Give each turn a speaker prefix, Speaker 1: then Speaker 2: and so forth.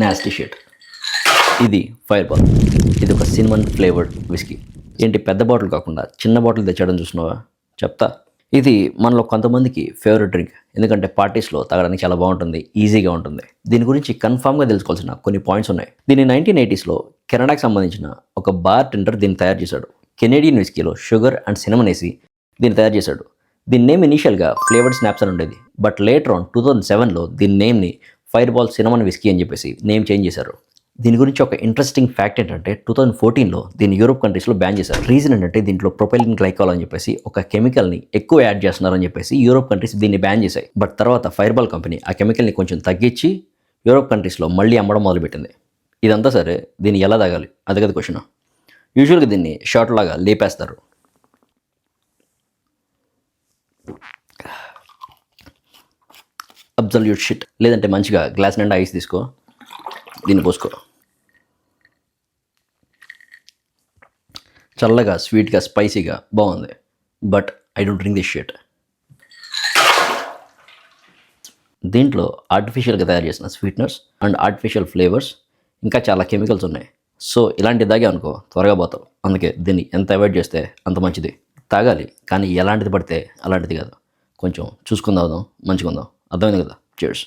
Speaker 1: Nasty shit. ఇది fire ball. ఇది ఒక సినిమన్ ఫ్లేవర్డ్ విస్కీ. ఏంటి పెద్ద బాటిల్ కాకుండా చిన్న బాటిల్ తెచ్చాడని చూసినావా? చెప్తా. ఇది మనలో కొంతమందికి ఫేవరెట్ డ్రింక్. ఎందుకంటే పార్టీస్లో తాగడానికి చాలా బాగుంటుంది, ఈజీగా ఉంటుంది. దీని గురించి కన్ఫామ్గా తెలుసుకోవాల్సిన కొన్ని పాయింట్స్ ఉన్నాయి. దీన్ని 1980sలో కెనడాకి సంబంధించిన ఒక బార్ టెండర్ దీన్ని తయారు చేశాడు. కెనేడియన్ విస్కీలో షుగర్ అండ్ సినమన్ వేసి దీన్ని తయారు చేశాడు. దీని నేమ్ ఇనీషియల్గా ఫ్లేవర్డ్ స్నాప్స్ అని ఉండేది. బట్ లేటర్ ఆన్ 2007లో దీని నేమ్ని ఫైర్ బాల్ సినమన్ విస్కీ అని చెప్పేసి నేమ్ చేంజ్ చేశారు. దీని గురించి ఒక ఇంట్రెస్టింగ్ ఫ్యాక్ట్ ఏంటంటే 2014లో దీన్ని యూరోప్ కంట్రీస్లో బ్యాన్ చేశారు. రీజన్ ఏంటంటే దీంట్లో ప్రొపైలిన్ గ్లైకాల్ అని చెప్పేసి ఒక కెమికల్ని ఎక్కువ యాడ్ చేస్తున్నారని చెప్పేసి యూరోప్ కంట్రీస్ దీన్ని బ్యాన్ చేశాయి. బట్ తర్వాత ఫైర్ బాల్ కంపెనీ ఆ కెమికల్ని కొంచెం తగ్గించి యూరోప్ కంట్రీస్లో మళ్ళీ అమ్మడం మొదలుపెట్టింది. ఇదంతా సరే, దీన్ని ఎలా తాగాలి అది కదా క్వశ్చన్. యూజువల్గా దీన్ని షార్ట్ లాగా లేపేస్తారు. Absolute shit. లేదంటే మంచిగా గ్లాస్ నిండా ఐస్ తీసుకో, దీన్ని పోసుకో. చల్లగా, స్వీట్గా, స్పైసీగా బాగుంది. But I don't drink this shit. దీంట్లో ఆర్టిఫిషియల్గా తయారు చేసిన స్వీట్నర్స్ అండ్ ఆర్టిఫిషియల్ ఫ్లేవర్స్ ఇంకా చాలా కెమికల్స్ ఉన్నాయి. సో ఇలాంటి తాగే అనుకో త్వరగా పోతావు. అందుకే దీన్ని ఎంత అవాయిడ్ చేస్తే అంత మంచిది. తాగాలి, కానీ ఎలాంటిది పడితే అలాంటిది కాదు. కొంచెం చూసుకుందాం, మంచిగా ఉందాం. అర్థమైంది కదా? చేర్స్.